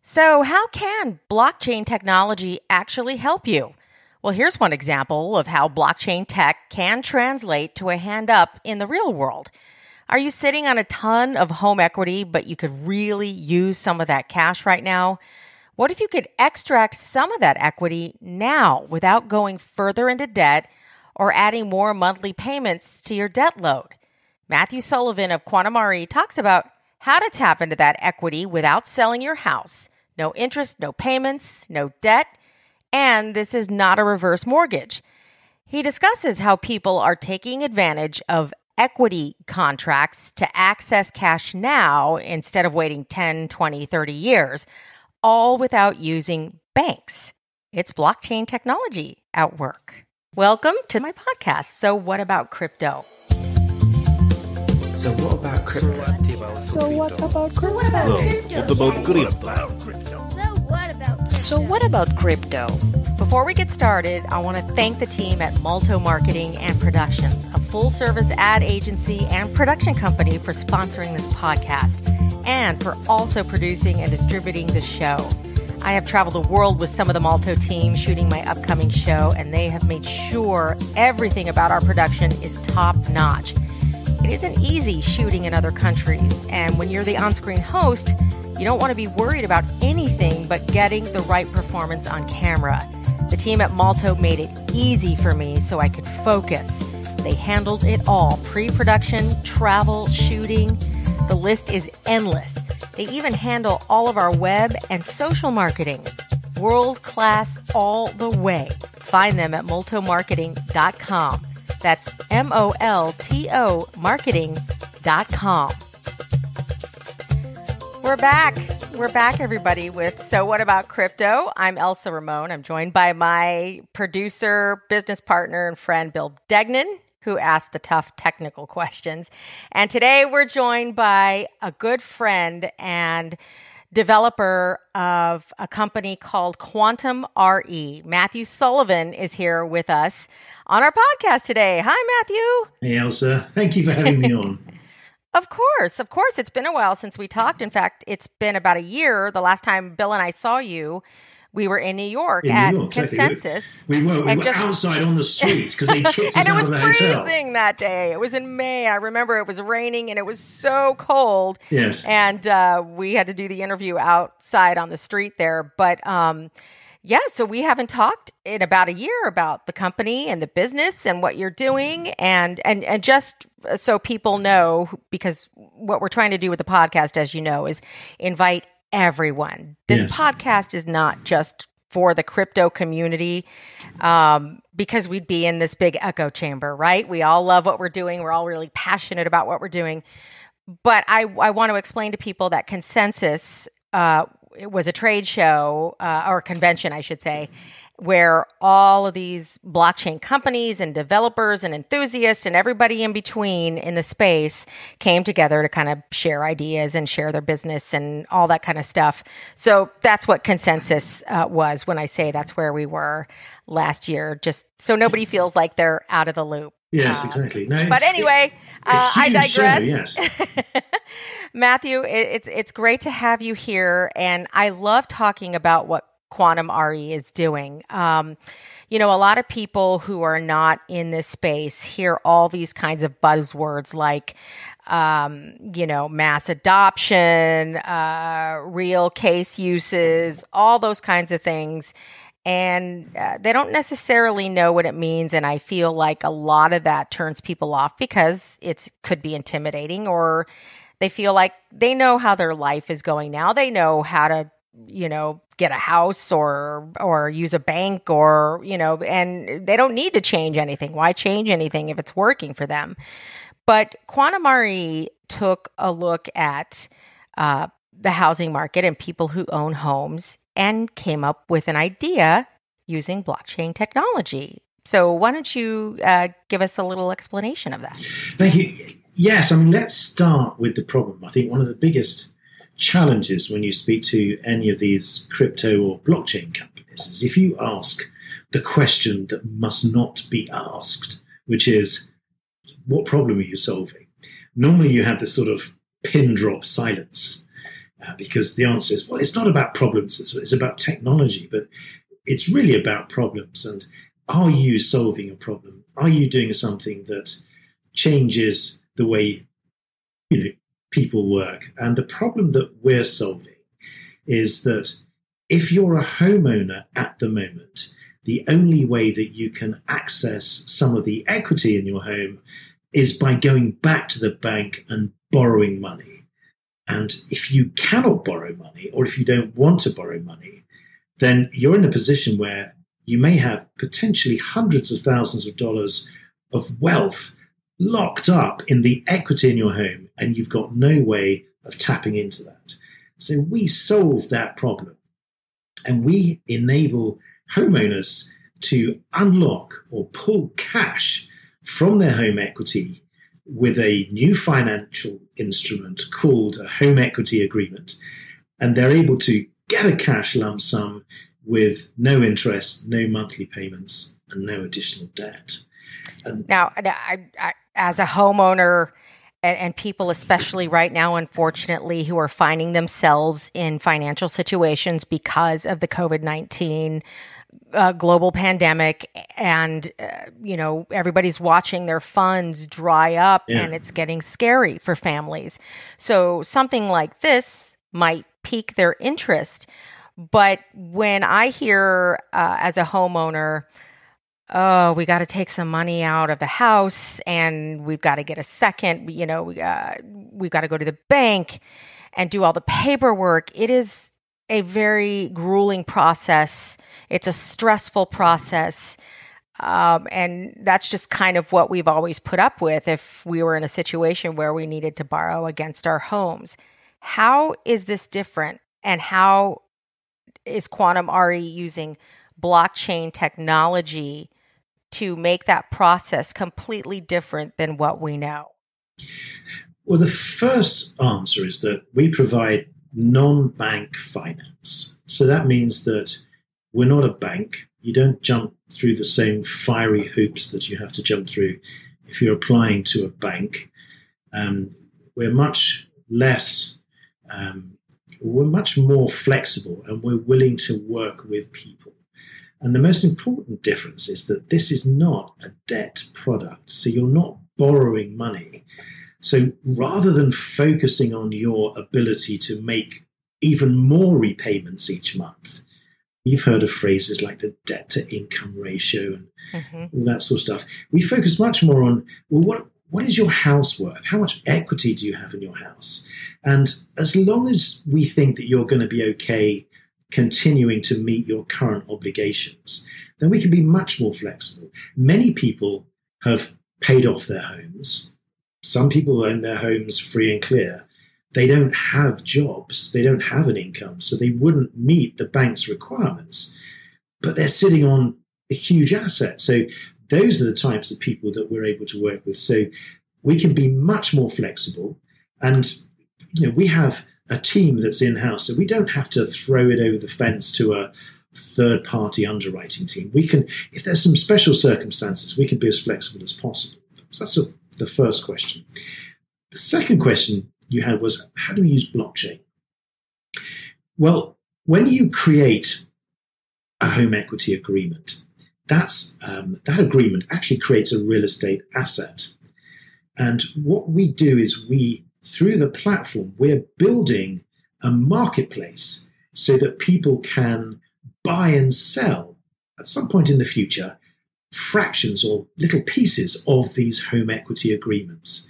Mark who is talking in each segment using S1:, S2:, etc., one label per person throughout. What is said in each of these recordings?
S1: So how can blockchain technology actually help you? Well, here's one example of how blockchain tech can translate to a hand up in the real world. Are you sitting on a ton of home equity, but you could really use some of that cash right now? What if you could extract some of that equity now without going further into debt or adding more monthly payments to your debt load? Matthew Sullivan of QuantmRE talks about how to tap into that equity without selling your house. No interest, no payments, no debt, and this is not a reverse mortgage. He discusses how people are taking advantage of equity contracts to access cash now instead of waiting 10, 20, 30 years, all without using banks. It's blockchain technology at work. Welcome to my podcast. So what about crypto?
S2: So what about crypto?
S3: So what about crypto?
S1: Before we get started, I want to thank the team at Malto Marketing and Productions, a full-service ad agency and production company, for sponsoring this podcast and for also producing and distributing the show. I have traveled the world with some of the Malto team shooting my upcoming show, and they have made sure everything about our production is top-notch. It isn't easy shooting in other countries, and when you're the on-screen host, you don't want to be worried about anything but getting the right performance on camera. The team at Malto made it easy for me so I could focus. They handled it all: pre-production, travel, shooting. The list is endless. They even handle all of our web and social marketing. World class all the way. Find them at moltomarketing.com. That's MOLTO marketing.com. We're back, everybody, with So What About Crypto? I'm Elsa Ramon. I'm joined by my producer, business partner, and friend, Bill Degnan, who asked the tough technical questions. And today we're joined by a good friend and developer of a company called QuantmRE. Matthew Sullivan is here with us on our podcast today. Hi, Matthew.
S4: Hey, Elsa. Thank you for having me on.
S1: Of course. It's been a while since we talked. In fact, it's been about a year. The last time Bill and I saw you, we were in New York at Consensus.
S4: We were outside on the street because they kicked us out of the hotel.
S1: And it was freezing that day. It was in May. I remember it was raining and it was so cold.
S4: Yes.
S1: And we had to do the interview outside on the street there. But so we haven't talked in about a year about the company and the business and what you're doing. And just so people know, because what we're trying to do with the podcast, as you know, is invite everyone. This podcast is not just for the crypto community, because we'd be in this big echo chamber, right? We all love what we're doing. We're all really passionate about what we're doing. But I want to explain to people that Consensus, it was a trade show, or convention, I should say, where all of these blockchain companies and developers and enthusiasts and everybody in between in the space came together to kind of share ideas and share their business and all that kind of stuff. So that's what Consensus was when I say that's where we were last year, just so nobody feels like they're out of the loop.
S4: Yes, exactly. No,
S1: but anyway, I digress.
S4: Show, yes.
S1: Matthew, it's great to have you here, and I love talking about what QuantmRE is doing. A lot of people who are not in this space hear all these kinds of buzzwords like, mass adoption, real case uses, all those kinds of things. And they don't necessarily know what it means. And I feel like a lot of that turns people off because it could be intimidating, or they feel like they know how their life is going now. They know how to, get a house or use a bank and they don't need to change anything. Why change anything if it's working for them? But QuantmRE took a look at the housing market and people who own homes and came up with an idea using blockchain technology. So why don't you give us a little explanation of that?
S4: Thank you. Yes, let's start with the problem. I think one of the biggest challenges when you speak to any of these crypto or blockchain companies is if you ask the question that must not be asked, which is, what problem are you solving? Normally you have this sort of pin drop silence. because the answer is, well, it's not about problems, it's about technology, but it's really about problems. And are you solving a problem? Are you doing something that changes the way people work? And the problem that we're solving is that if you're a homeowner at the moment, the only way that you can access some of the equity in your home is by going back to the bank and borrowing money. And if you cannot borrow money, or if you don't want to borrow money, then you're in a position where you may have potentially hundreds of thousands of dollars of wealth locked up in the equity in your home, and you've got no way of tapping into that. So we solve that problem, and we enable homeowners to unlock or pull cash from their home equity with a new financial instrument called a home equity agreement. And they're able to get a cash lump sum with no interest, no monthly payments, and no additional debt. And
S1: now, I, as a homeowner, and people, especially right now, unfortunately, who are finding themselves in financial situations because of the COVID-19 global pandemic, and everybody's watching their funds dry up, and it's getting scary for families. So something like this might pique their interest. But when I hear as a homeowner, oh, we got to take some money out of the house, and we've got to get a second, we've got to go to the bank and do all the paperwork. It is a very grueling process. It's a stressful process. And that's just kind of what we've always put up with if we were in a situation where we needed to borrow against our homes. How is this different? And how is QuantmRE using blockchain technology to make that process completely different than what we know?
S4: Well, the first answer is that we provide non-bank finance. So that means that we're not a bank. You don't jump through the same fiery hoops that you have to jump through if you're applying to a bank. We're much less, we're much more flexible, and we're willing to work with people. And the most important difference is that this is not a debt product. So you're not borrowing money. So rather than focusing on your ability to make even more repayments each month, you've heard of phrases like the debt to income ratio and all that sort of stuff. We focus much more on, well, what is your house worth? How much equity do you have in your house? And as long as we think that you're going to be okay continuing to meet your current obligations, then we can be much more flexible. Many people have paid off their homes. Some people own their homes free and clear. They don't have jobs. They don't have an income, so they wouldn't meet the bank's requirements. But they're sitting on a huge asset. So those are the types of people that we're able to work with. So we can be much more flexible. And we have a team that's in-house, so we don't have to throw it over the fence to a third-party underwriting team. We can, if there's some special circumstances, we can be as flexible as possible. So that's the first question. The second question you had was, how do we use blockchain? Well, when you create a home equity agreement, that agreement actually creates a real estate asset. And what we do is through the platform, we're building a marketplace so that people can buy and sell at some point in the future fractions or little pieces of these home equity agreements.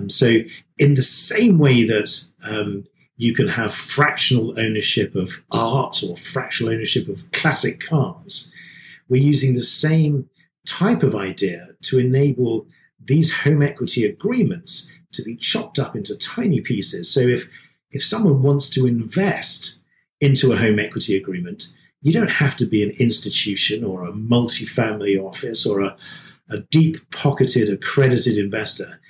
S4: So in the same way that you can have fractional ownership of art or fractional ownership of classic cars, we're using the same type of idea to enable these home equity agreements to be chopped up into tiny pieces. So if someone wants to invest into a home equity agreement, you don't have to be an institution or a multifamily office or a deep-pocketed, accredited investor.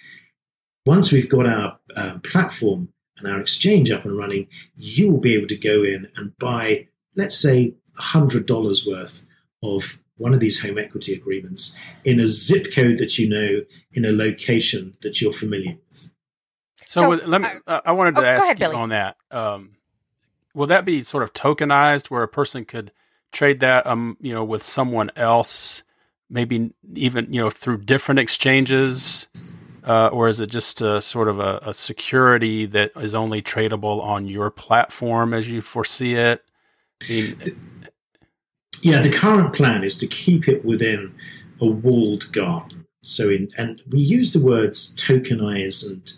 S4: Once we've got our platform and our exchange up and running, you will be able to go in and buy, let's say, $100 worth of one of these home equity agreements in a zip code that you know, in a location that you're familiar with.
S5: I wanted to
S1: go
S5: ask
S1: ahead,
S5: you
S1: Billy.
S5: on that. Will that be sort of tokenized where a person could trade that, with someone else, maybe even, through different exchanges? Or is it just sort of a security that is only tradable on your platform as you foresee it?
S4: The current plan is to keep it within a walled garden. And we use the words tokenize and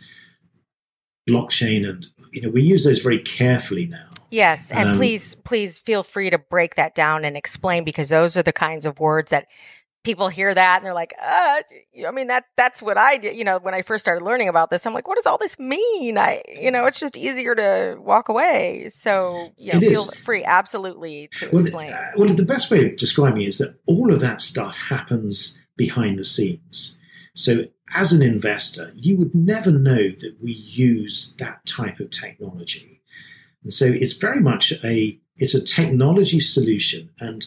S4: blockchain, and we use those very carefully now.
S1: Yes, and please feel free to break that down and explain, because those are the kinds of words that people hear that and they're like, that's what I did. When I first started learning about this, I'm like, what does all this mean? It's just easier to walk away. So feel free, absolutely, to explain.
S4: The best way of describing it is that all of that stuff happens behind the scenes. So as an investor, you would never know that we use that type of technology. And so it's very much it's a technology solution, and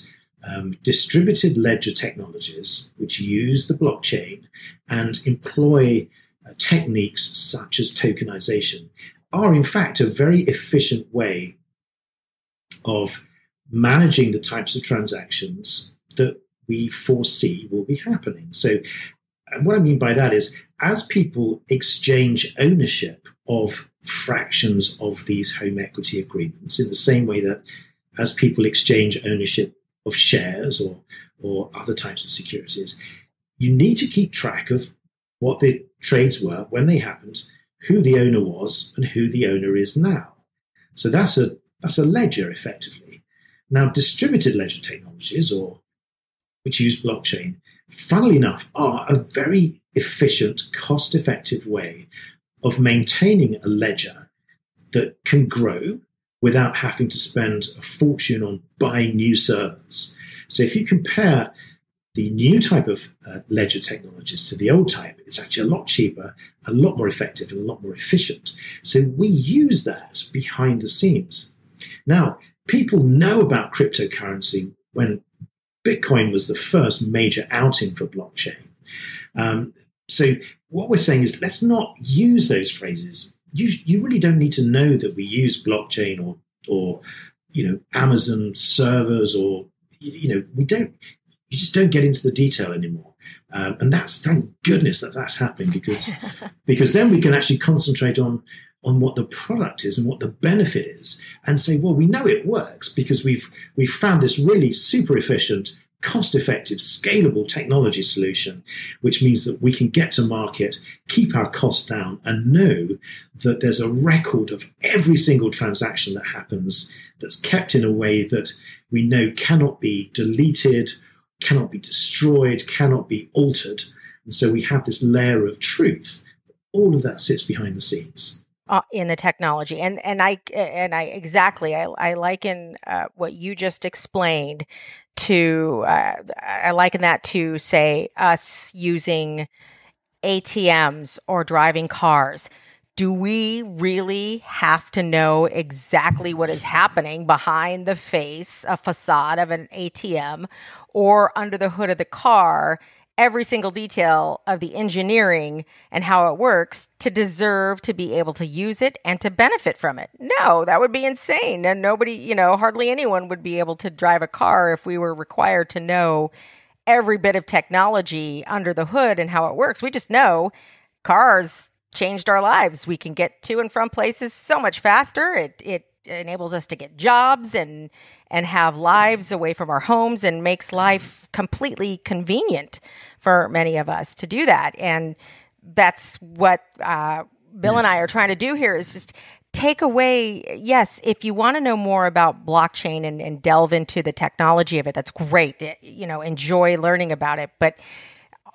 S4: distributed ledger technologies, which use the blockchain and employ techniques such as tokenization, are in fact a very efficient way of managing the types of transactions that we foresee will be happening. So, and what I mean by that is, as people exchange ownership of fractions of these home equity agreements, in the same way that as people exchange ownership of shares or other types of securities, you need to keep track of what the trades were when they happened, who the owner was, and who the owner is now. So that's a ledger, effectively. Now, distributed ledger technologies, which use blockchain, funnily enough, are a very efficient, cost-effective way of maintaining a ledger that can grow without having to spend a fortune on buying new servers. So if you compare the new type of ledger technologies to the old type, it's actually a lot cheaper, a lot more effective, and a lot more efficient. So we use that behind the scenes. Now, people know about cryptocurrency when Bitcoin was the first major outing for blockchain. So what we're saying is, let's not use those phrases. You really don't need to know that we use blockchain or Amazon servers, or we don't. You just don't get into the detail anymore, and thank goodness that's happening, because then we can actually concentrate on what the product is and what the benefit is, and say, well, we know it works because we've found this really super efficient, cost-effective, scalable technology solution, which means that we can get to market, keep our costs down, and know that there's a record of every single transaction that happens that's kept in a way that we know cannot be deleted, cannot be destroyed, cannot be altered. And so we have this layer of truth. All of that sits behind the scenes.
S1: In the technology. And I exactly, I liken what you just explained to, I liken that to, say, us using ATMs or driving cars. Do we really have to know exactly what is happening behind the facade of an ATM or under the hood of the car, every single detail of the engineering and how it works, to deserve to be able to use it and to benefit from it? No, that would be insane. And nobody, hardly anyone would be able to drive a car if we were required to know every bit of technology under the hood and how it works. We just know cars changed our lives. We can get to and from places so much faster. It enables us to get jobs and have lives away from our homes, and makes life completely convenient for many of us to do that. And that's what Bill and I are trying to do here, is just take away, yes, if you want to know more about blockchain and delve into the technology of it, that's great. Enjoy learning about it. But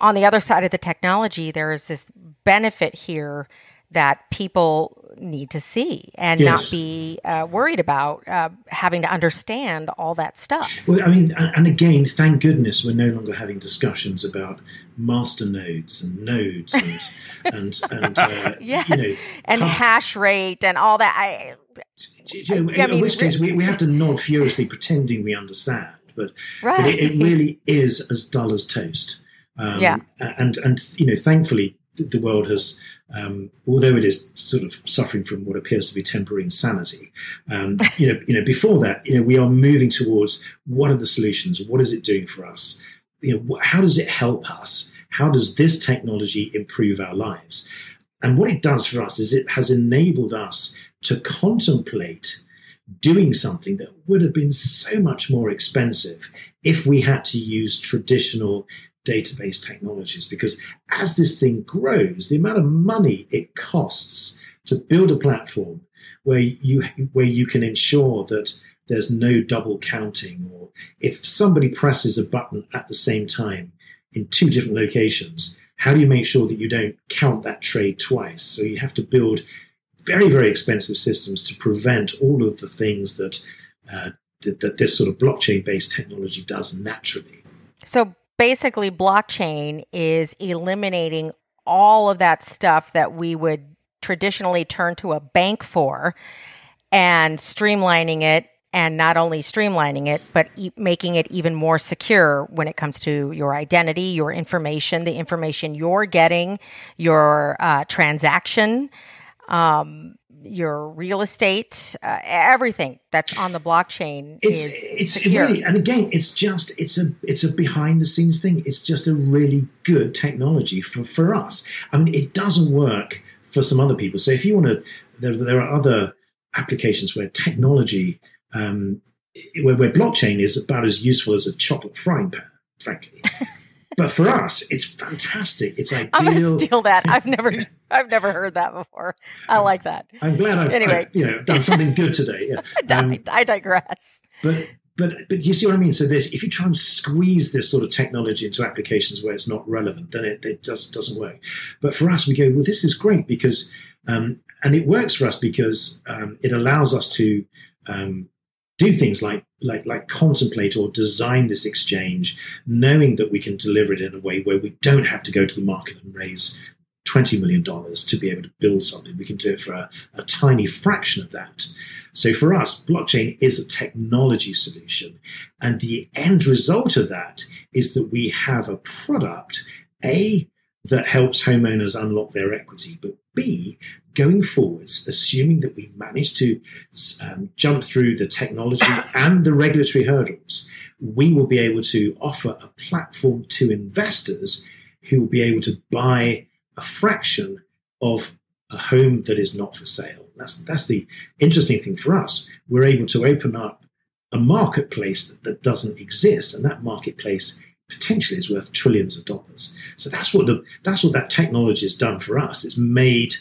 S1: on the other side of the technology, there is this benefit here that people need to see and not be worried about having to understand all that stuff.
S4: Well, I mean, and again, thank goodness we're no longer having discussions about master nodes and nodes and
S1: yes. And hash rate and all that.
S4: In which case we have to nod furiously, pretending we understand, but it really is as dull as toast. And thankfully the world has although it is sort of suffering from what appears to be temporary insanity, before that, we are moving towards what are the solutions? What is it doing for us? How does it help us? How does this technology improve our lives? And what it does for us is it has enabled us to contemplate doing something that would have been so much more expensive if we had to use traditional database technologies. Because as this thing grows, the amount of money it costs to build a platform where you can ensure that there's no double counting, or if somebody presses a button at the same time in two different locations, how do you make sure that you don't count that trade twice? So you have to build very, very expensive systems to prevent all of the things that this sort of blockchain-based technology does naturally.
S1: So basically, blockchain is eliminating all of that stuff that we would traditionally turn to a bank for and streamlining it, and not only streamlining it, but making it even more secure when it comes to your identity, your information, the information you're getting, your transaction, your real estate, everything that's on the blockchain is secure.
S4: Really, and again, it's a behind the scenes thing. It's just a really good technology for us. I mean, it doesn't work for some other people. So if you want to, there are other applications where technology, where blockchain is about as useful as a chocolate frying pan, frankly. But for us, it's fantastic. It's ideal.
S1: I'm going to steal that. I've never heard that before. I like that.
S4: I'm glad I've done something good today. Yeah.
S1: I digress.
S4: But you see what I mean? So if you try and squeeze this sort of technology into applications where it's not relevant, then it just doesn't work. But for us, we go, well, this is great because, and it works for us because it allows us to do things like contemplate or design this exchange, knowing that we can deliver it in a way where we don't have to go to the market and raise $20 million to be able to build something. We can do it for a tiny fraction of that. So for us, blockchain is a technology solution. And the end result of that is that we have a product, A, that helps homeowners unlock their equity, but B, going forwards, assuming that we manage to jump through the technology and the regulatory hurdles, we will be able to offer a platform to investors who will be able to buy a fraction of a home that is not for sale. That's the interesting thing for us. We're able to open up a marketplace that doesn't exist, and that marketplace potentially is worth trillions of dollars. So that's what that technology has done for us. It's made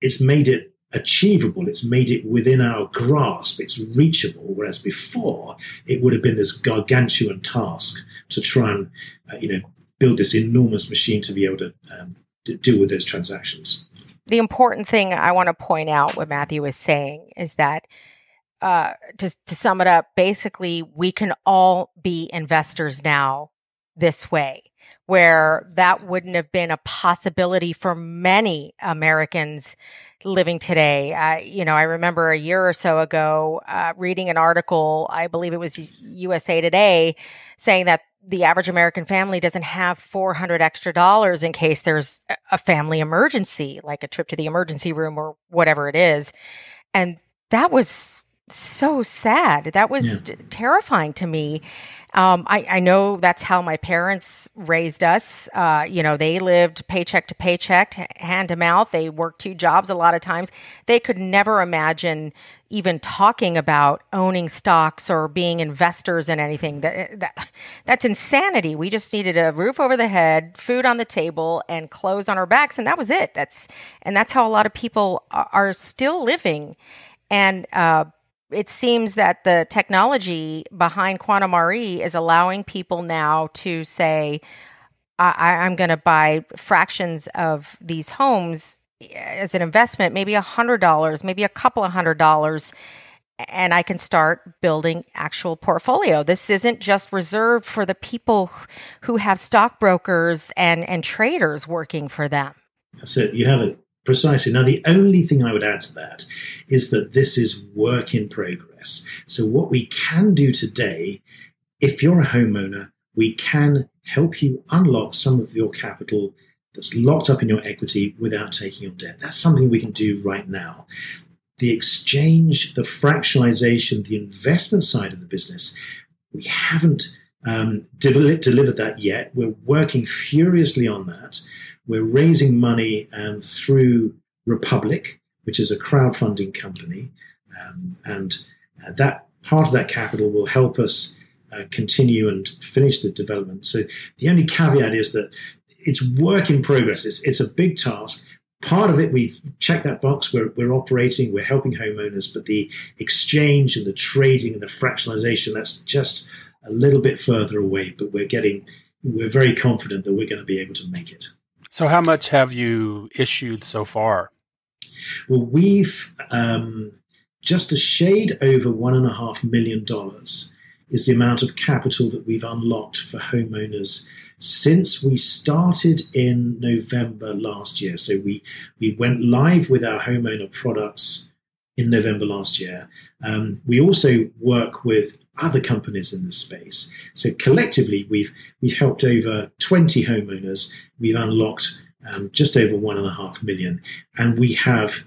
S4: it achievable. It's made it within our grasp. It's reachable. Whereas before, it would have been this gargantuan task to try and build this enormous machine to be able to deal with those transactions.
S1: The important thing I want to point out what Matthew is saying is that to sum it up, basically, we can all be investors now this way, where that wouldn't have been a possibility for many Americans living today. I remember a year or so ago reading an article, I believe it was USA Today, saying that the average American family doesn't have $400 extra in case there's a family emergency, like a trip to the emergency room or whatever it is. And that was so sad. That was terrifying to me. I know that's how my parents raised us. They lived paycheck to paycheck, hand to mouth. They worked two jobs a lot of times. They could never imagine even talking about owning stocks or being investors in anything. That's insanity. We just needed a roof over the head, food on the table, and clothes on our backs, and that was it. That's how a lot of people are still living. And it seems that the technology behind QuantmRE is allowing people now to say, I'm going to buy fractions of these homes as an investment, maybe $100, maybe a couple of $100, and I can start building actual portfolio. This isn't just reserved for the people who have stockbrokers and traders working for them.
S4: That's it. You have it. Precisely. Now, the only thing I would add to that is that this is work in progress. So what we can do today, if you're a homeowner, we can help you unlock some of your capital that's locked up in your equity without taking on debt. That's something we can do right now. The exchange, the fractionalization, the investment side of the business, we haven't delivered that yet. We're working furiously on that. We're raising money through Republic, which is a crowdfunding company, and that part of that capital will help us continue and finish the development. So the only caveat is that it's work in progress. It's a big task. Part of it, we've checked that box. We're operating, we're helping homeowners, but the exchange and the trading and the fractionalization, that's just a little bit further away. But we're very confident that we're going to be able to make it.
S5: So how much have you issued so far?
S4: Well, we've just a shade over $1.5 million is the amount of capital that we've unlocked for homeowners since we started in November last year. So we went live with our homeowner products in November last year. We also work with other companies in this space. So collectively, we've helped over 20 homeowners. We've unlocked just over $1.5 million, and we have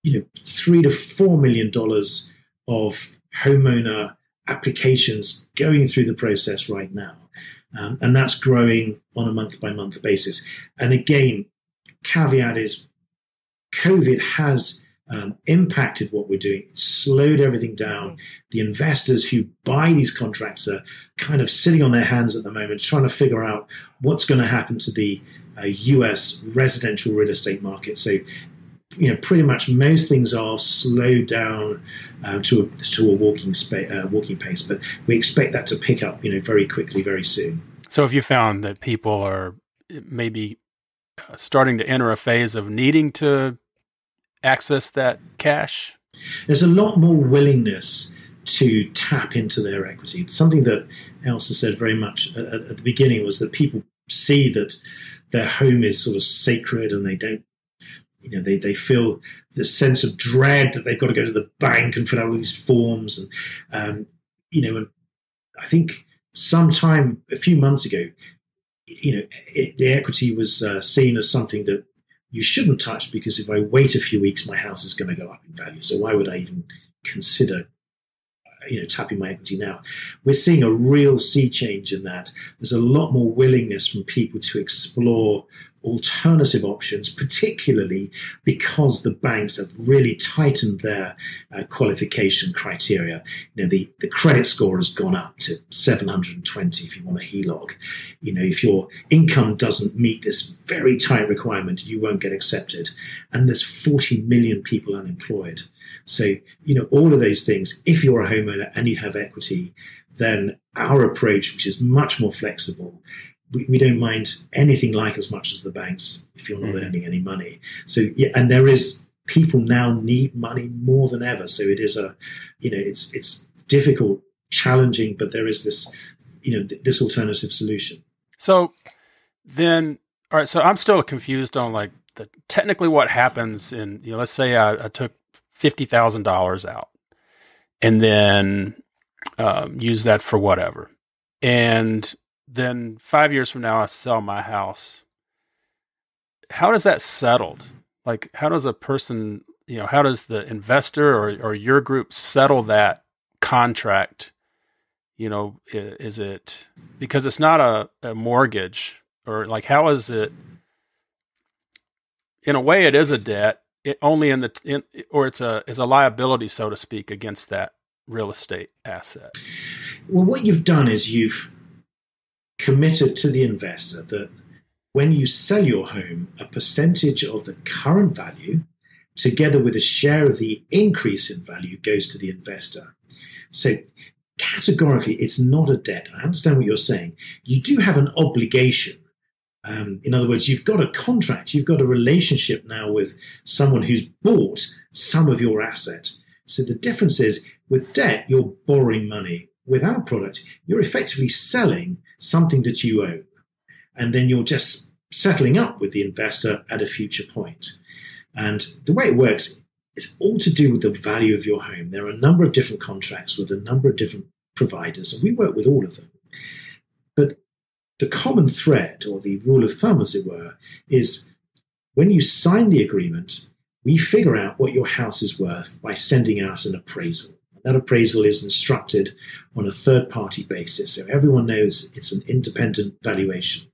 S4: $3 to $4 million of homeowner applications going through the process right now. And that's growing on a month-by-month basis. And again, caveat is COVID has impacted what we're doing. It slowed everything down. The investors who buy these contracts are kind of sitting on their hands at the moment, trying to figure out what's going to happen to the US residential real estate market. So, pretty much most things are slowed down to a walking pace, but we expect that to pick up, very quickly, very soon. So
S5: have you found that people are maybe starting to enter a phase of needing to access that cash?
S4: There's a lot more willingness to tap into their equity. Something that Elsa said very much at the beginning was that people see that their home is sort of sacred, and they don't, they feel the sense of dread that they've got to go to the bank and fill out all these forms. And I think a few months ago, the equity was seen as something that you shouldn't touch, because if I wait a few weeks, my house is going to go up in value. So why would I even consider tapping my equity now? We're seeing a real sea change in that. There's a lot more willingness from people to explore alternative options, particularly because the banks have really tightened their qualification criteria. The credit score has gone up to 720 if you want a HELOC. If your income doesn't meet this very tight requirement, you won't get accepted. And there's 40 million people unemployed. So, all of those things, if you're a homeowner and you have equity, then our approach, which is much more flexible, we don't mind anything like as much as the banks if you're not earning any money. So, and people now need money more than ever. So it is it's difficult, challenging, but there is this, this alternative solution.
S5: So then, all right, so I'm still confused on technically what happens in, let's say I took $50,000 out and then use that for whatever. And then 5 years from now, I sell my house. How does that settled? How does a person, how does the investor or your group settle that contract? Is it because it's not a mortgage, or how is it? In a way, it is a debt. It only or it's a liability, so to speak, against that real estate asset.
S4: Well, what you've done is you've committed to the investor that when you sell your home, a percentage of the current value, together with a share of the increase in value, goes to the investor. So categorically, it's not a debt. I understand what you're saying. You do have an obligation. In other words, you've got a contract, you've got a relationship now with someone who's bought some of your asset. So the difference is, with debt, you're borrowing money. With our product, you're effectively selling something that you own, and then you're just settling up with the investor at a future point. And the way it works, it's all to do with the value of your home. There are a number of different contracts with a number of different providers, and we work with all of them. But the common thread, or the rule of thumb, as it were, is when you sign the agreement, we figure out what your house is worth by sending out an appraisal. That appraisal is instructed on a third-party basis, so everyone knows it's an independent valuation.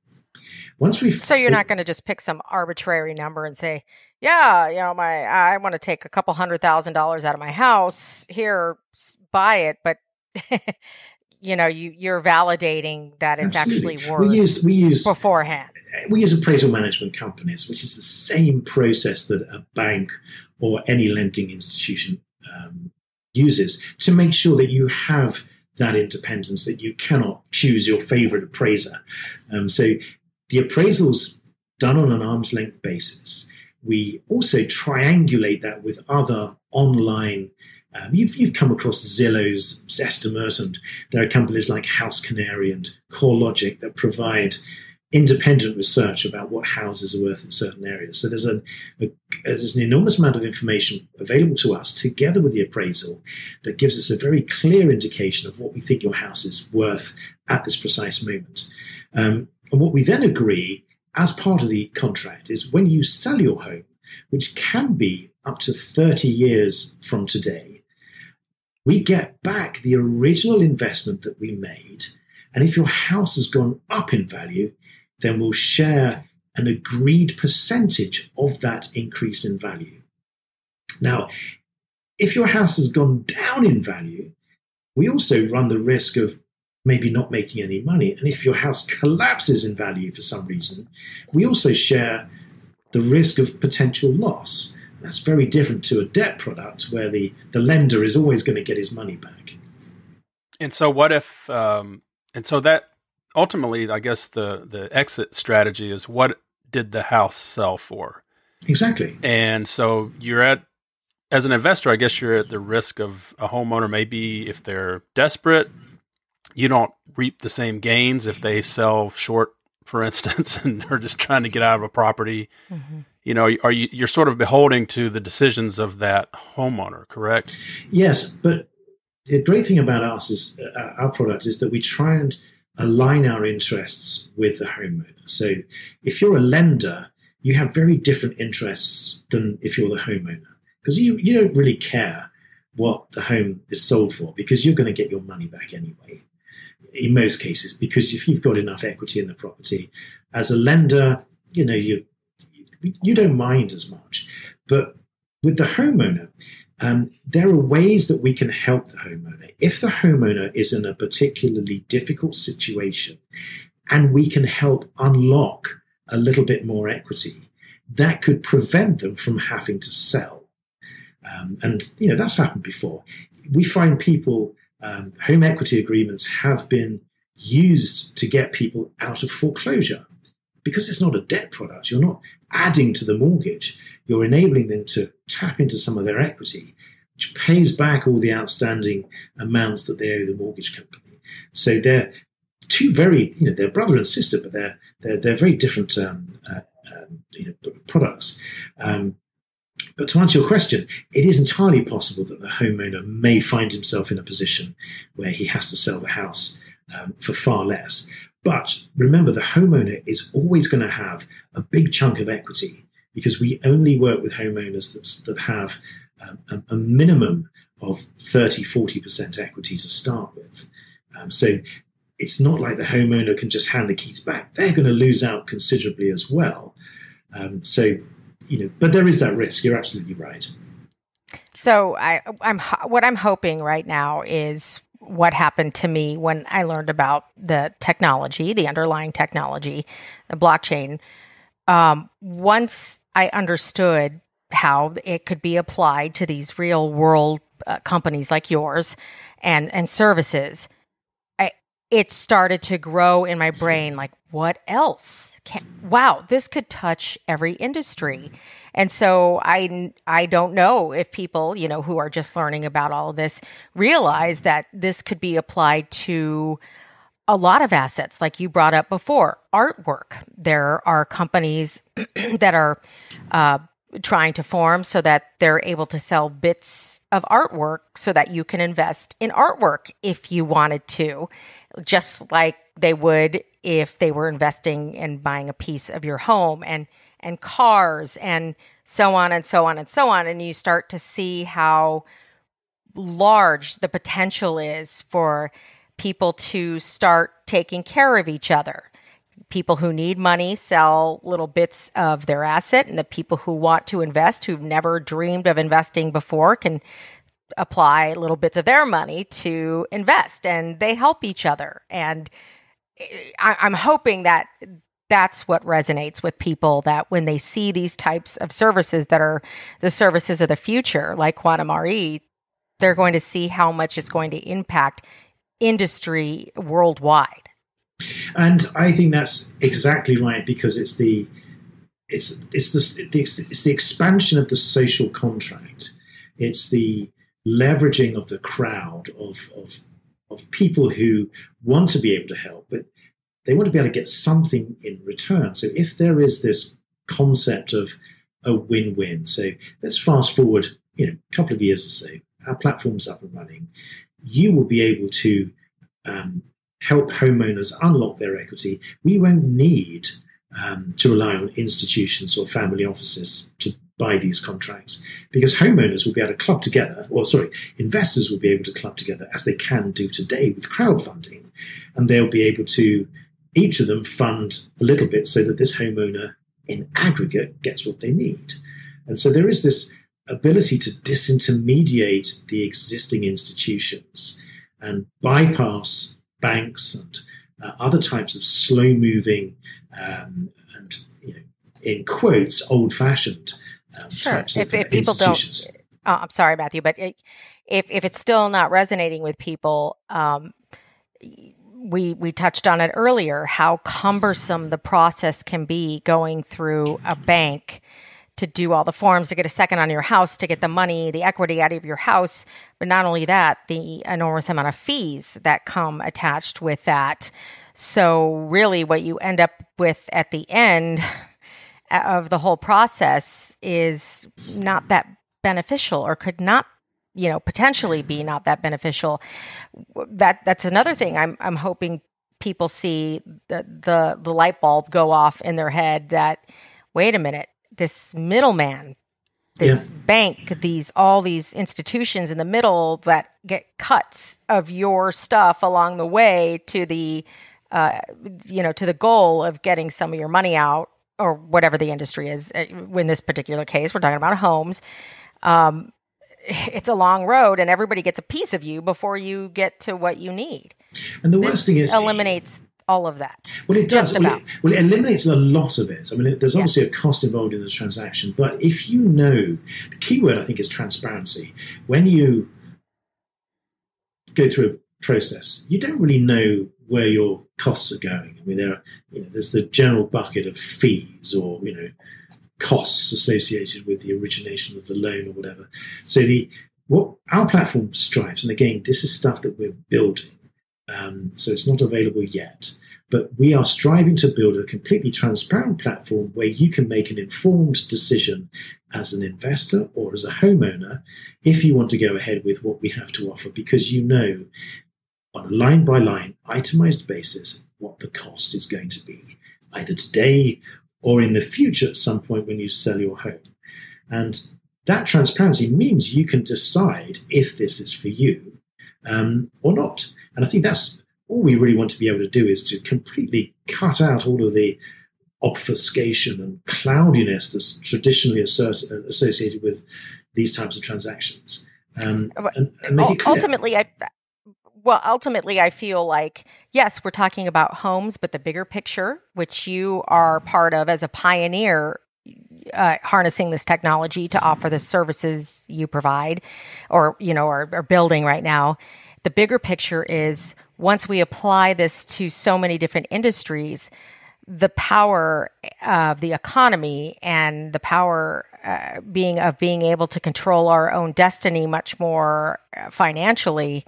S1: So you're not going to just pick some arbitrary number and say, yeah, I want to take a couple $100,000 out of my house here, buy it, but you're validating that it's
S4: Absolutely.
S1: actually worth
S4: we use
S1: beforehand.
S4: We use appraisal management companies, which is the same process that a bank or any lending institution uses to make sure that you have that independence, that you cannot choose your favorite appraiser. So the appraisal's done on an arm's length basis. We also triangulate that with other online. You've come across Zillow's Zestimate, and there are companies like House Canary and CoreLogic that provide independent research about what houses are worth in certain areas. So there's an enormous amount of information available to us together with the appraisal that gives us a very clear indication of what we think your house is worth at this precise moment. And what we then agree as part of the contract is when you sell your home, which can be up to 30 years from today, we get back the original investment that we made. And if your house has gone up in value, then we'll share an agreed percentage of that increase in value. Now, if your house has gone down in value, we also run the risk of maybe not making any money. And if your house collapses in value for some reason, we also share the risk of potential loss. And that's very different to a debt product where the lender is always going to get his money back.
S5: And so what if, and so that ultimately, I guess the exit strategy is what did the house sell for?
S4: Exactly.
S5: And so as an investor, I guess you're at the risk of a homeowner. Maybe if they're desperate, you don't reap the same gains if they sell short, for instance, and are just trying to get out of a property. Mm-hmm. You're sort of beholden to the decisions of that homeowner, correct?
S4: Yes, but the great thing about us is our product is that we try and align our interests with the homeowner. So if you're a lender, you have very different interests than if you're the homeowner, because you don't really care what the home is sold for, because you're going to get your money back anyway, in most cases, because if you've got enough equity in the property. As a lender, you don't mind as much. But with the homeowner, there are ways that we can help the homeowner. If the homeowner is in a particularly difficult situation and we can help unlock a little bit more equity, that could prevent them from having to sell. And that's happened before. We find people, home equity agreements have been used to get people out of foreclosure because it's not a debt product. You're not adding to the mortgage. You're enabling them to tap into some of their equity, which pays back all the outstanding amounts that they owe the mortgage company. So they're two very, they're brother and sister, but they're very different products. But to answer your question, it is entirely possible that the homeowner may find himself in a position where he has to sell the house for far less. But remember, the homeowner is always going to have a big chunk of equity, because we only work with homeowners that have a minimum of 30-40% equity to start with. So it's not like the homeowner can just hand the keys back. They're going to lose out considerably as well. But there is that risk. You're absolutely right.
S1: So what I'm hoping right now is what happened to me when I learned about the technology, the underlying technology, the blockchain. Once I understood how it could be applied to these real world companies like yours and services, it started to grow in my brain. Like, what else? Wow, this could touch every industry. And so I don't know if people, who are just learning about all of this realize that this could be applied to a lot of assets, like you brought up before, artwork. There are companies that are trying to form so that they're able to sell bits of artwork so that you can invest in artwork if you wanted to, just like they would if they were investing and buying a piece of your home and cars and so on and so on and so on. And you start to see how large the potential is for people to start taking care of each other. People who need money sell little bits of their asset, and the people who want to invest, who've never dreamed of investing before, can apply little bits of their money to invest, and they help each other. And I'm hoping that that's what resonates with people, that when they see these types of services that are the services of the future, like QuantmRE, they're going to see how much it's going to impact industry worldwide.
S4: And I think that's exactly right, because it's the expansion of the social contract. It's the leveraging of the crowd of people who want to be able to help, but they want to be able to get something in return. So if there is this concept of a win-win, so let's fast forward, a couple of years or so, our platform's up and running, you will be able to help homeowners unlock their equity. We won't need to rely on institutions or family offices to buy these contracts, because homeowners will be able to club together, investors will be able to club together, as they can do today with crowdfunding, and they'll be able to, each of them, fund a little bit so that this homeowner in aggregate gets what they need. And so there is this ability to disintermediate the existing institutions and bypass banks and other types of slow-moving and in quotes, old-fashioned types of
S1: if people
S4: institutions.
S1: I'm sorry, Matthew, but if it's still not resonating with people, we touched on it earlier, how cumbersome the process can be going through a bank to do all the forms, to get a second on your house, to get the money, the equity out of your house. But not only that, the enormous amount of fees that come attached with that. So really what you end up with at the end of the whole process is not that beneficial, or could not, potentially be not that beneficial. That's another thing I'm hoping people see the light bulb go off in their head, that, wait a minute, this middleman, this bank, all these institutions in the middle that get cuts of your stuff along the way to the, to the goal of getting some of your money out, or whatever the industry is. In this particular case, we're talking about homes. It's a long road, and everybody gets a piece of you before you get to what you need.
S4: And the worst thing is,
S1: eliminates all of that.
S4: Well, it does. It eliminates a lot of it. I mean, there's obviously a cost involved in the transaction, but if you know, the key word I think is transparency. When you go through a process, you don't really know where your costs are going. I mean, there's the general bucket of fees, or costs associated with the origination of the loan or whatever. So what our platform strives, and again, this is stuff that we're building. So it's not available yet, but we are striving to build a completely transparent platform where you can make an informed decision as an investor or as a homeowner if you want to go ahead with what we have to offer, because on a line-by-line, itemized basis, what the cost is going to be, either today or in the future at some point when you sell your home. And that transparency means you can decide if this is for you or not. And I think that's all we really want to be able to do, is to completely cut out all of the obfuscation and cloudiness that's traditionally associated with these types of transactions, and make it clear.
S1: Ultimately, I feel like, yes, we're talking about homes, but the bigger picture, which you are part of as a pioneer, harnessing this technology to offer the services you provide, or are building right now. The bigger picture is, once we apply this to so many different industries, the power of the economy and the power being able to control our own destiny much more financially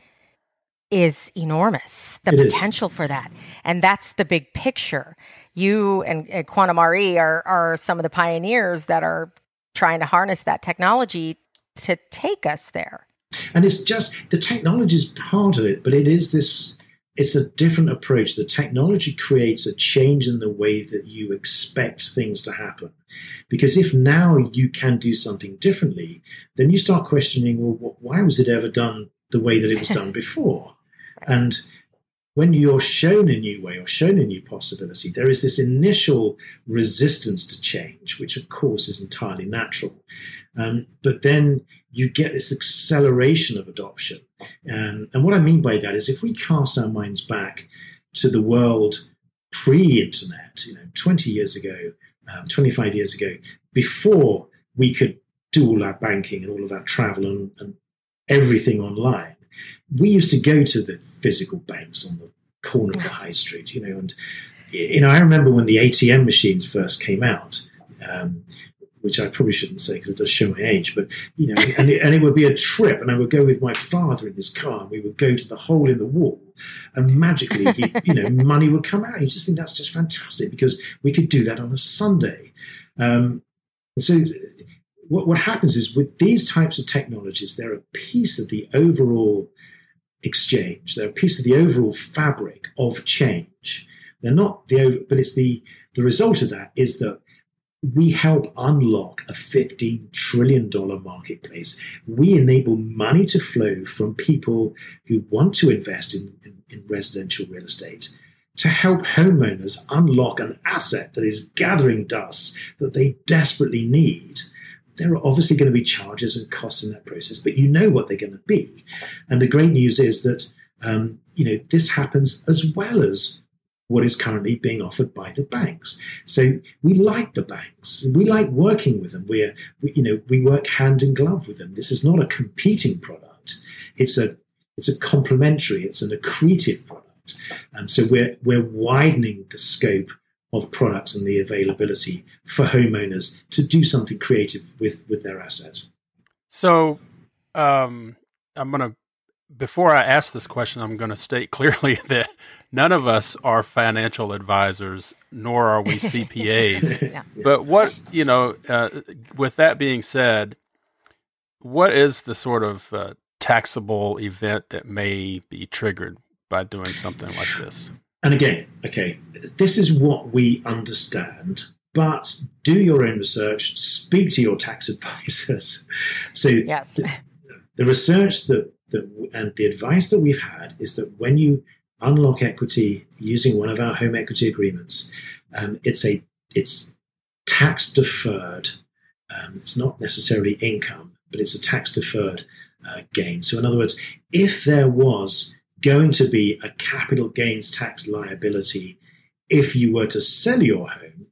S1: is enormous. The potential for that. And that's the big picture. You and QuantmRE are some of the pioneers that are trying to harness that technology to take us there.
S4: And it's just, the technology is part of it, but it is this it's a different approach. The technology creates a change in the way that you expect things to happen. Because if now you can do something differently, then you start questioning, well, why was it ever done the way that it was done before? And when you're shown a new way or shown a new possibility, there is this initial resistance to change, which of course is entirely natural. But then you get this acceleration of adoption. And what I mean by that is if we cast our minds back to the world pre-internet, 20 years ago, 25 years ago, before we could do all our banking and all of our travel and everything online, we used to go to the physical banks on the corner of the high street, and I remember when the ATM machines first came out, which I probably shouldn't say because it does show my age, but and it would be a trip, and I would go with my father in his car, and we would go to the hole in the wall, and magically, money would come out. You just think that's just fantastic because we could do that on a Sunday. So what happens is with these types of technologies, they're a piece of the overall exchange. They're a piece of the overall fabric of change. They're not but it's the result of that is that we help unlock a $15 trillion marketplace. We enable money to flow from people who want to invest in residential real estate to help homeowners unlock an asset that is gathering dust that they desperately need. There are obviously going to be charges and costs in that process, but you know what they're going to be. And the great news is that, this happens as well as what is currently being offered by the banks. So we like the banks. We like working with them. We work hand in glove with them. This is not a competing product. It's a complementary. It's an accretive product. So we're widening the scope of products and the availability for homeowners to do something creative with their assets.
S5: So before I ask this question, I'm going to state clearly that none of us are financial advisors, nor are we CPAs.
S1: Yeah.
S5: But with that being said, what is the sort of taxable event that may be triggered by doing something like this?
S4: And again, this is what we understand, but do your own research, speak to your tax advisors. So
S1: yes.
S4: the research and the advice that we've had is that when you unlock equity using one of our home equity agreements, it's tax deferred. It's not necessarily income, but it's a tax deferred gain. So in other words, if there was going to be a capital gains tax liability if you were to sell your home,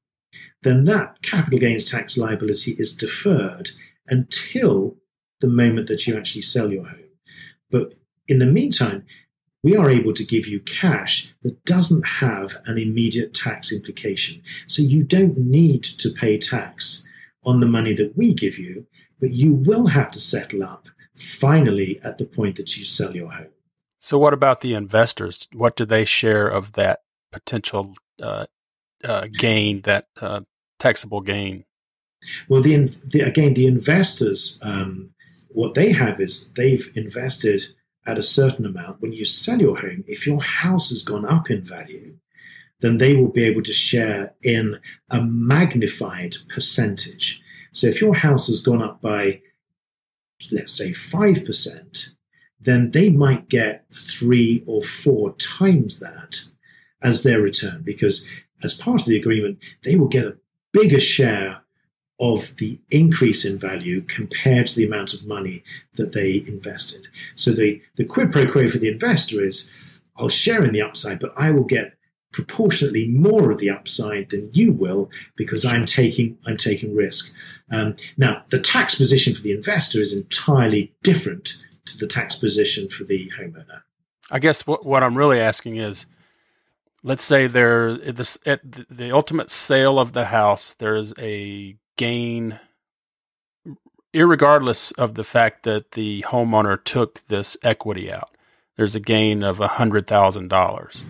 S4: then that capital gains tax liability is deferred until the moment that you actually sell your home. But in the meantime, we are able to give you cash that doesn't have an immediate tax implication. So you don't need to pay tax on the money that we give you, but you will have to settle up finally at the point that you sell your home.
S5: So what about the investors? What do they share of that potential gain, that taxable gain?
S4: Well, the investors, what they have is they've invested at a certain amount. When you sell your home, if your house has gone up in value, then they will be able to share in a magnified percentage. So if your house has gone up by, let's say, 5%, then they might get 3 or 4 times that as their return, because as part of the agreement, they will get a bigger share of the increase in value compared to the amount of money that they invested. So the quid pro quo for the investor is, I'll share in the upside, but I will get proportionately more of the upside than you will because I'm taking risk. Now, the tax position for the investor is entirely different to the tax position for the homeowner.
S5: I guess what I'm really asking is, let's say at the ultimate sale of the house, there's a gain, irregardless of the fact that the homeowner took this equity out. There's a gain of $100,000.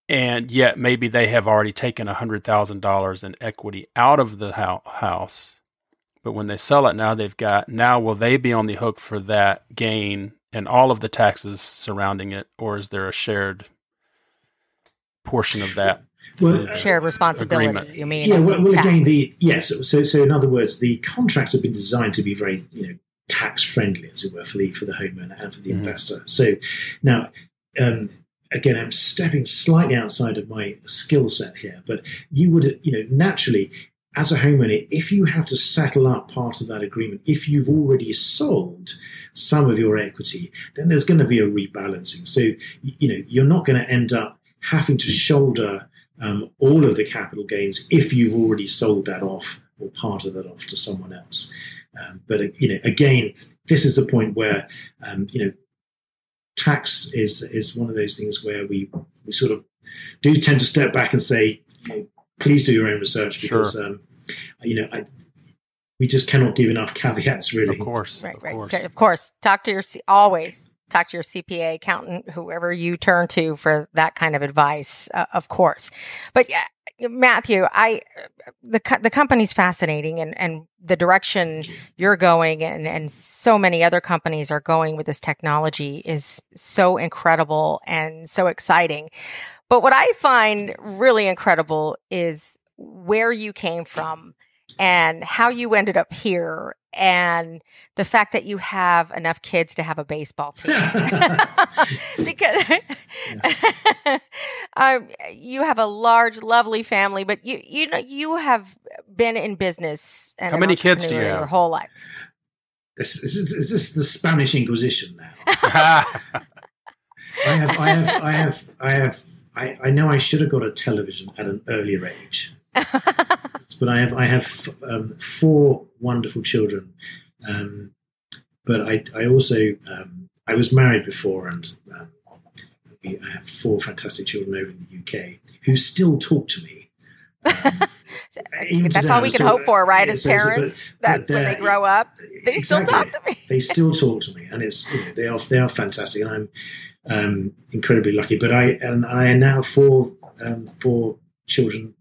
S5: And yet maybe they have already taken $100,000 in equity out of the house. But when they sell it now, now will they be on the hook for that gain and all of the taxes surrounding it, or is there a shared portion of that?
S4: Well,
S1: Shared responsibility,
S5: agreement.
S1: you mean?
S4: Yeah, well again, so in other words, the contracts have been designed to be very, tax friendly, as it were, for the homeowner and for the investor. So now, again, I'm stepping slightly outside of my skill set here, but you would, naturally, as a homeowner, if you have to settle up part of that agreement, if you've already sold some of your equity, then there's going to be a rebalancing. So, you're not going to end up having to shoulder all of the capital gains if you've already sold that off or part of that off to someone else. But again, this is the point where tax is one of those things where we sort of do tend to step back and say, please do your own research, because we just cannot give enough caveats, really.
S5: Of course,
S1: Right.
S5: Of course.
S1: Of course. Always talk to your CPA, accountant, whoever you turn to for that kind of advice, of course. But yeah, Matthew, the company's fascinating, and the direction you're going and so many other companies are going with this technology is so incredible and so exciting. But what I find really incredible is where you came from and how you ended up here, and the fact that you have enough kids to have a baseball team. Because you have a large, lovely family, but you have been in business and
S5: How many kids do you have?
S1: Your whole life.
S4: Is this the Spanish Inquisition now? I know I should have got a television at an earlier age. But I have 4 wonderful children, but I also I was married before, and I have 4 fantastic children over in the UK who still talk to me.
S1: That's all we can hope for, right? As parents, that when they grow up, they still talk to me.
S4: They still talk to me, and it's they are fantastic, and I'm incredibly lucky. But I now have 4 children.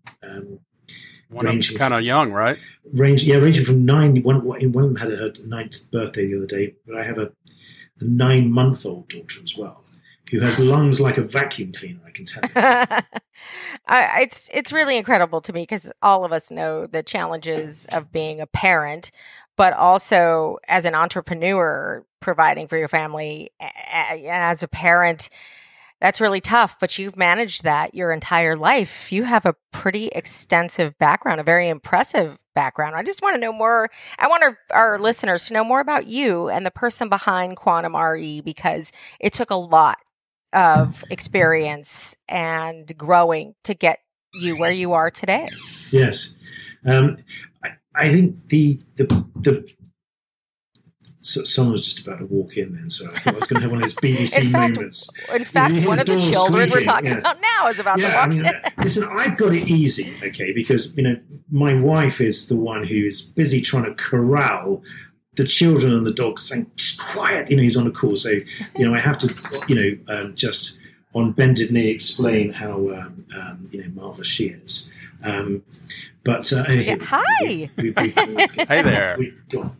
S5: One of them's kind of young, right?
S4: Ranging from 9. One of them had her 9th birthday the other day, but I have a 9-month-old daughter as well, who has lungs like a vacuum cleaner, I can tell you.
S1: It's really incredible to me, because all of us know the challenges of being a parent, but also as an entrepreneur, providing for your family. As a parent, that's really tough, but you've managed that your entire life. You have a pretty extensive background, a very impressive background. I just want to know more. I want our listeners to know more about you and the person behind QuantmRE, because it took a lot of experience and growing to get you where you are today.
S4: Yes. I think the so someone was just about to walk in then, so I thought I was going to have one of those BBC moments.
S1: In fact, one of the children we're talking about now is about to walk in.
S4: Listen, I've got it easy, okay, because, my wife is the one who is busy trying to corral the children and the dogs, saying, just quiet, he's on a call. So, I have to, just on bended knee explain how, marvelous she is. But
S1: hi.
S5: Hey there.
S4: Go on.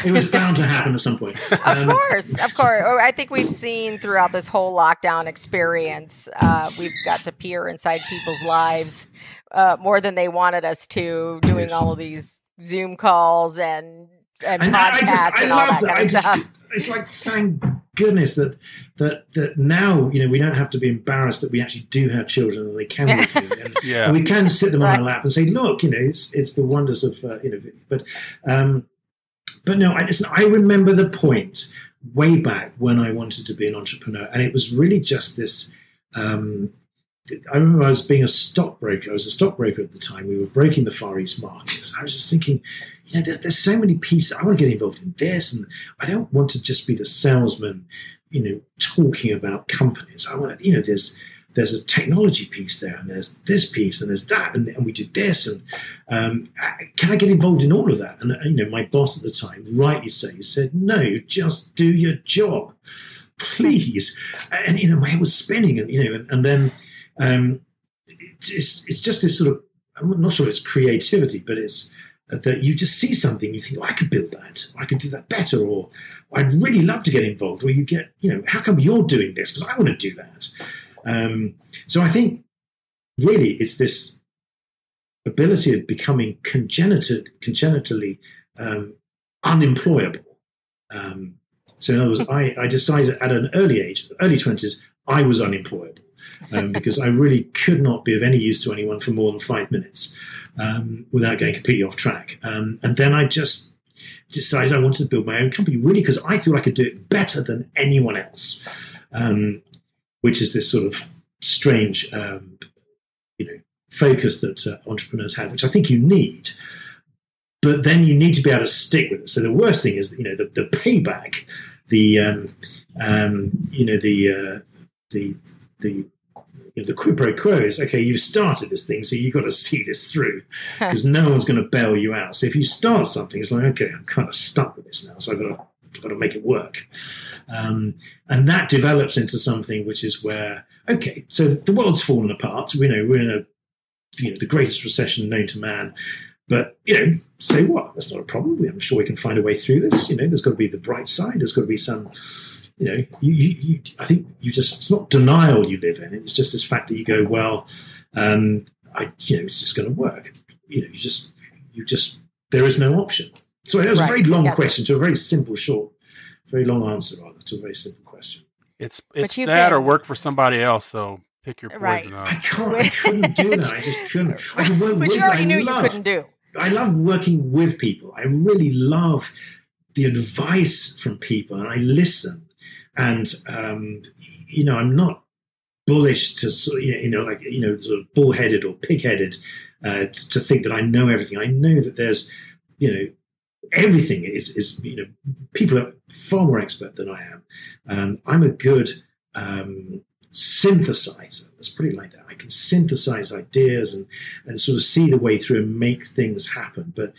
S4: It was bound to happen at some point.
S1: Of course. I think we've seen throughout this whole lockdown experience, we've got to peer inside people's lives more than they wanted us to, doing all of these Zoom calls and podcasts and all that kind of stuff.
S4: It's like, thank goodness that now we don't have to be embarrassed that we actually do have children and they can look in, and we can sit them on our lap and say, look, it's the wonders of but no, I remember the point way back when I wanted to be an entrepreneur, and it was really just this. I remember I was being a stockbroker. I was a stockbroker at the time. We were broking the Far East markets. I was just thinking, there's so many pieces. I want to get involved in this, and I don't want to just be the salesman, talking about companies. I want to, there's a technology piece there, and there's this piece, and there's that, and we do this, and can I get involved in all of that? And my boss at the time, rightly so, said, no, just do your job, please. And my head was spinning, and then. It's just this sort of, I'm not sure it's creativity, but it's that you just see something, you think, oh, I could build that, or I could do that better, or I'd really love to get involved, or you get, how come you're doing this? Because I want to do that. So I think really it's this ability of becoming congenitally unemployable. So in other words, I decided at an early age, early 20s, I was unemployable because I really could not be of any use to anyone for more than 5 minutes without going completely off track. And then I just decided I wanted to build my own company, really because I thought I could do it better than anyone else, which is this sort of strange, focus that entrepreneurs have, which I think you need. But then you need to be able to stick with it. So the worst thing is, the payback, the quid pro quo is, okay, you've started this thing, so you've got to see this through because no one's going to bail you out. So if you start something, it's like, okay, I'm kind of stuck with this now, so I've got to make it work. And that develops into something which is where, okay, so the world's fallen apart. We know we're in the greatest recession known to man. But, so what? That's not a problem. I'm sure we can find a way through this. There's got to be the bright side. There's got to be some, I think it's not denial you live in. It's just this fact that you go, well, it's just going to work. There is no option. So that was a very long question to a very simple, short, very long answer, rather, to a very simple question.
S5: It's that or work for somebody else, so pick your poison up.
S4: I couldn't do that. I just couldn't. I could work
S1: Which
S4: with,
S1: you already knew you couldn't do.
S4: I love working with people. I really love the advice from people, and I listen. And I'm not bullish to sort of bullheaded or pig-headed to think that I know everything. I know that there's everything is people are far more expert than I am. I'm a good synthesizer. Let's put it like that. I can synthesize ideas and sort of see the way through and make things happen. But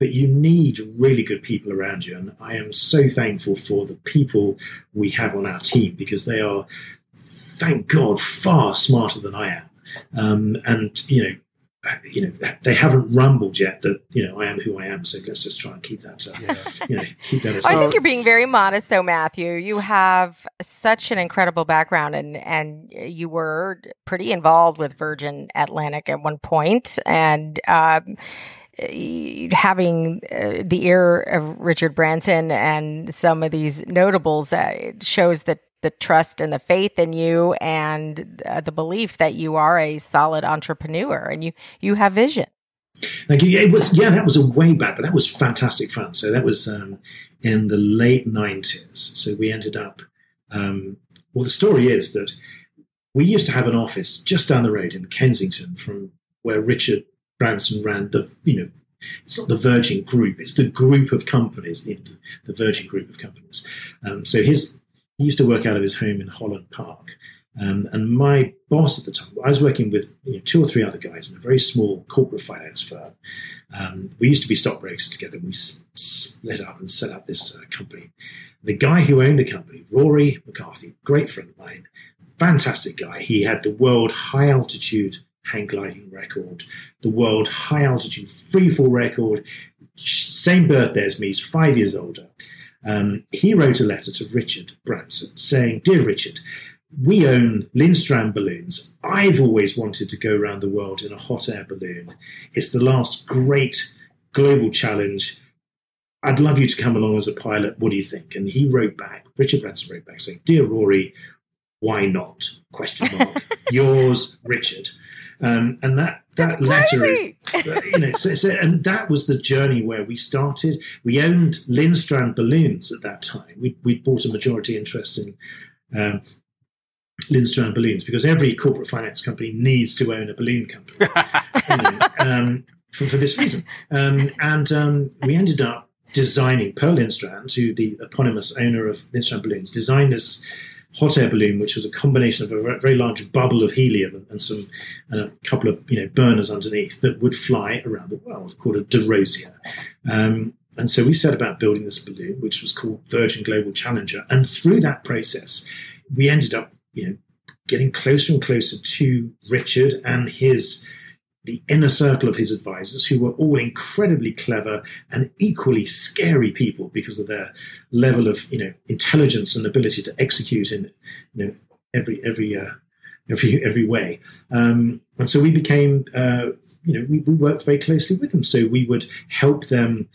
S4: you need really good people around you. And I am so thankful for the people we have on our team because they are, thank God, far smarter than I am. They haven't rumbled yet that, I am who I am. So let's just try and keep that, keep that aside.
S1: I think you're being very modest though, Matthew. You have such an incredible background and you were pretty involved with Virgin Atlantic at one point and, having the ear of Richard Branson and some of these notables shows that the trust and the faith in you and the belief that you are a solid entrepreneur and you have vision.
S4: Thank you. That was a way back, but that was fantastic fun. So that was in the late 90s. So we ended up, the story is that we used to have an office just down the road in Kensington from where Richard Branson ran it's not the Virgin Group, it's the group of companies, the Virgin Group of companies. So he used to work out of his home in Holland Park. And my boss at the time, I was working with 2 or 3 other guys in a very small corporate finance firm. We used to be stockbrokers together. And we split up and set up this company. The guy who owned the company, Rory McCarthy, great friend of mine, fantastic guy. He had the world high altitude hang gliding record, the world high altitude free fall record, same birthday as me, he's 5 years older. He wrote a letter to Richard Branson saying, "Dear Richard, we own Lindstrand balloons. I've always wanted to go around the world in a hot air balloon. It's the last great global challenge. I'd love you to come along as a pilot. What do you think?" And he wrote back, Richard Branson wrote back saying, "Dear Rory, why not? Question mark. Yours, Richard." And that letter, and that was the journey where we started. We owned Lindstrand balloons at that time. We bought a majority interest in Lindstrand balloons because every corporate finance company needs to own a balloon company for this reason. We ended up designing Pearl Lindstrand, who the eponymous owner of Lindstrand balloons, designed this hot air balloon, which was a combination of a very large bubble of helium and a couple of burners underneath that would fly around the world, called a DeRosier. And so we set about building this balloon, which was called Virgin Global Challenger. And through that process, we ended up, getting closer and closer to Richard and his the inner circle of his advisors, who were all incredibly clever and equally scary people because of their level of intelligence and ability to execute in every way. And so we became we worked very closely with them. So we would help them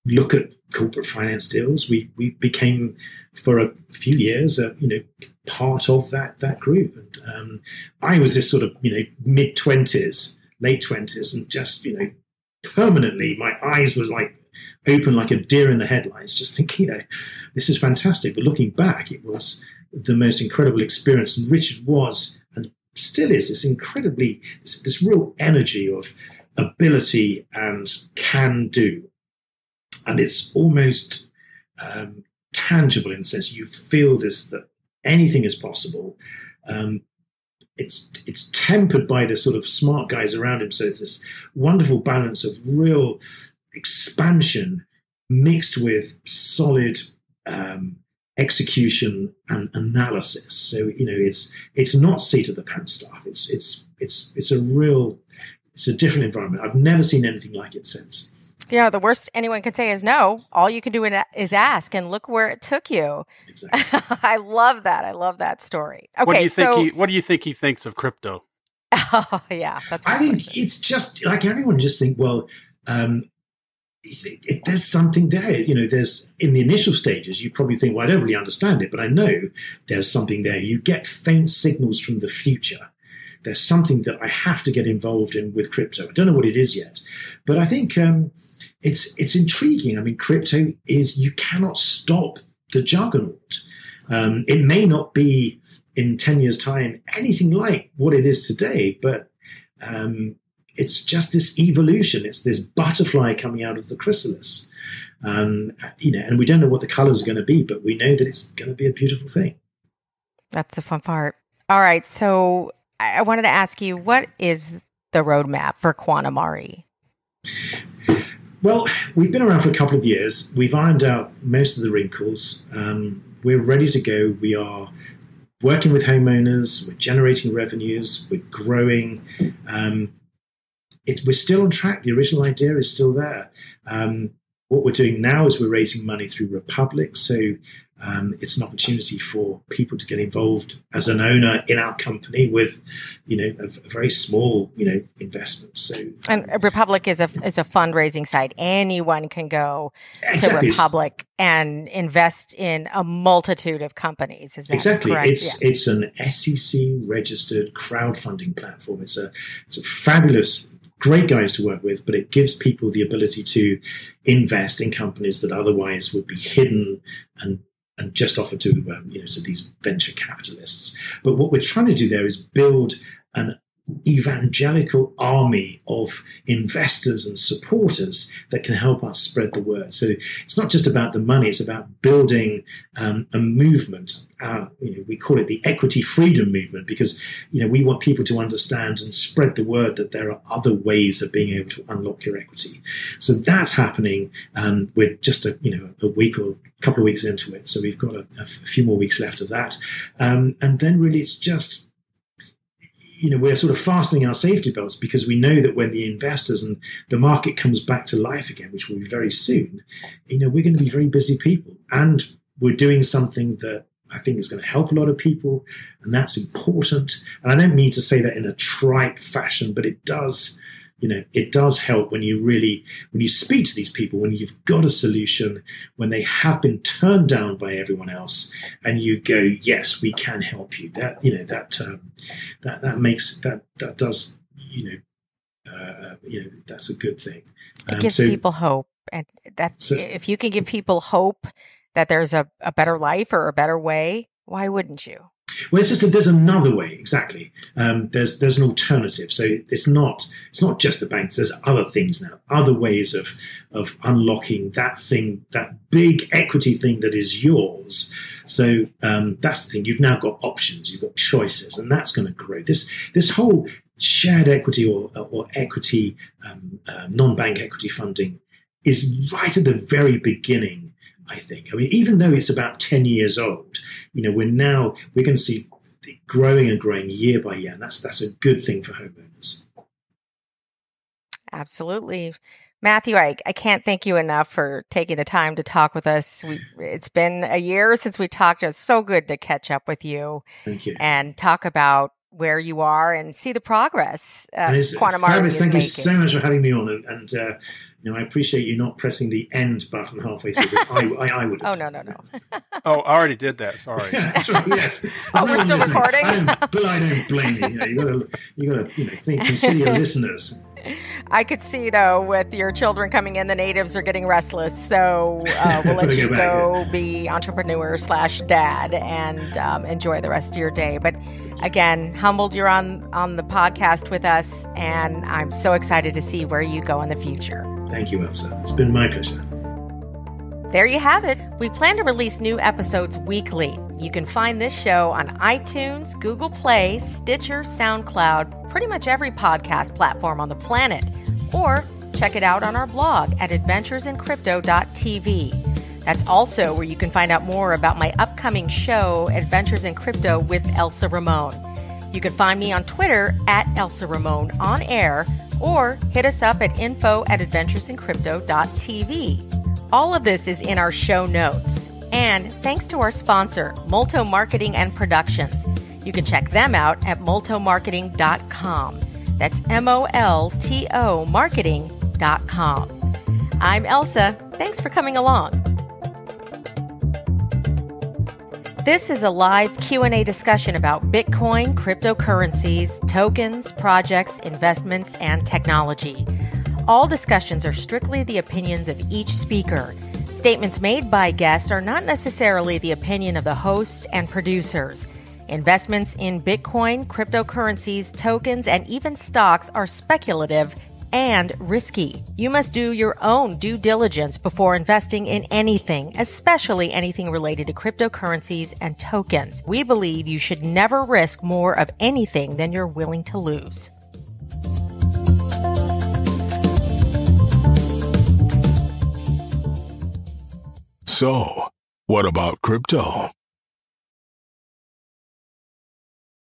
S4: look at corporate finance deals. We became, for a few years, part of that group. And I was this sort of mid-20s, late 20s, and just permanently my eyes was like open like a deer in the headlights, just thinking this is fantastic. But looking back, it was the most incredible experience. And Richard was and still is this real energy of ability and can do. And it's almost tangible in the sense you feel that anything is possible. It's tempered by the sort of smart guys around him. So it's this wonderful balance of real expansion mixed with solid execution and analysis. So it's not seat of the pants stuff. It's a different environment. I've never seen anything like it since.
S1: The worst anyone can say is no. All you can do is ask, and look where it took you.
S4: Exactly.
S1: I love that. I love that story. Okay,
S5: what do you think he thinks of crypto?
S1: Oh, yeah, that's.
S4: I think it's just like everyone just think, well, there's something there. There's in the initial stages, you probably think, well, I don't really understand it, but I know there's something there. You get faint signals from the future. There's something that I have to get involved in with crypto. I don't know what it is yet, but I think it's intriguing. I mean, crypto is, you cannot stop the juggernaut. It may not be in 10 years' time anything like what it is today, but it's just this evolution. It's this butterfly coming out of the chrysalis. And we don't know what the colors are going to be, but we know that it's going to be a beautiful thing. That's
S1: the fun part. All right. So I wanted to ask you, what is the roadmap for QuantmRE?
S4: Well, we've been around for a couple of years. We've ironed out most of the wrinkles. We're ready to go. We are working with homeowners. We're generating revenues. We're growing. We're still on track. The original idea is still there. What we're doing now is we're raising money through Republic. So it's an opportunity for people to get involved as an owner in our company with, a very small, investment. So,
S1: and Republic is a fundraising site. Anyone can go
S4: exactly.
S1: to Republic and invest in a multitude of companies. Is that
S4: exactly
S1: correct?
S4: It's an SEC registered crowdfunding platform. It's a fabulous. Great guys to work with, but it gives people the ability to invest in companies that otherwise would be hidden and just offered to to these venture capitalists. But what we're trying to do there is build an evangelical army of investors and supporters that can help us spread the word. So it's not just about the money, it's about building a movement. We call it the equity freedom movement because, we want people to understand and spread the word that there are other ways of being able to unlock your equity. So that's happening. We're just a week or a couple of weeks into it. So we've got a few more weeks left of that. And then really it's just, we're sort of fastening our safety belts because we know that when the investors and the market comes back to life again, which will be very soon, we're going to be very busy people. And we're doing something that I think is going to help a lot of people, and that's important. And I don't mean to say that in a trite fashion, but it does, it does help when you speak to these people, when you've got a solution, when they have been turned down by everyone else, and you go, yes, we can help you. That does, that's a good thing.
S1: It gives people hope. And if you can give people hope that there's a better life or a better way, why wouldn't you?
S4: Well, it's just that there's another way. Exactly. There's an alternative. So it's not just the banks. There's other things now, other ways of unlocking that thing, that big equity thing that is yours. So that's the thing. You've now got options. You've got choices, and that's going to grow. This whole shared equity or equity, non-bank equity funding is right at the very beginning. I think. I mean, even though it's about 10 years old, we're going to see it growing and growing year by year, and that's a good thing for homeowners.
S1: Absolutely. Matthew, I can't thank you enough for taking the time to talk with us. It's been a year since we talked. It's so good to catch up with you.
S4: Thank you.
S1: And talk about where you are and see the progress.
S4: QuantmRE Thank you so much for having me on. And I appreciate you not pressing the end button halfway through. I would.
S1: Oh, no.
S5: Oh, I already did that. Sorry.
S4: Yeah, that's right. Yes.
S1: We're still recording.
S4: I don't blame you. You got to think, consider your listeners.
S1: I could see, though, with your children coming in, the natives are getting restless. So we'll let you go be entrepreneur/dad and enjoy the rest of your day. But again, humbled you're on the podcast with us, and I'm so excited to see where you go in the future.
S4: Thank you, Elsa. It's been my pleasure.
S1: There you have it. We plan to release new episodes weekly. You can find this show on iTunes, Google Play, Stitcher, SoundCloud, pretty much every podcast platform on the planet. Or check it out on our blog at adventuresincrypto.tv. That's also where you can find out more about my upcoming show, Adventures in Crypto with Elsa Ramon. You can find me on Twitter at Elsa Ramon on air, or hit us up at info@adventuresincrypto.tv. All of this is in our show notes. And thanks to our sponsor, Molto Marketing and Productions. You can check them out at moltomarketing.com. That's MOLTO marketing.com. I'm Elsa. Thanks for coming along. This is a live Q&A discussion about Bitcoin, cryptocurrencies, tokens, projects, investments, and technology. All discussions are strictly the opinions of each speaker. Statements made by guests are not necessarily the opinion of the hosts and producers. Investments in Bitcoin, cryptocurrencies, tokens, and even stocks are speculative and risky. You must do your own due diligence before investing in anything, especially anything related to cryptocurrencies and tokens. We believe you should never risk more of anything than you're willing to lose.
S6: So, what about crypto?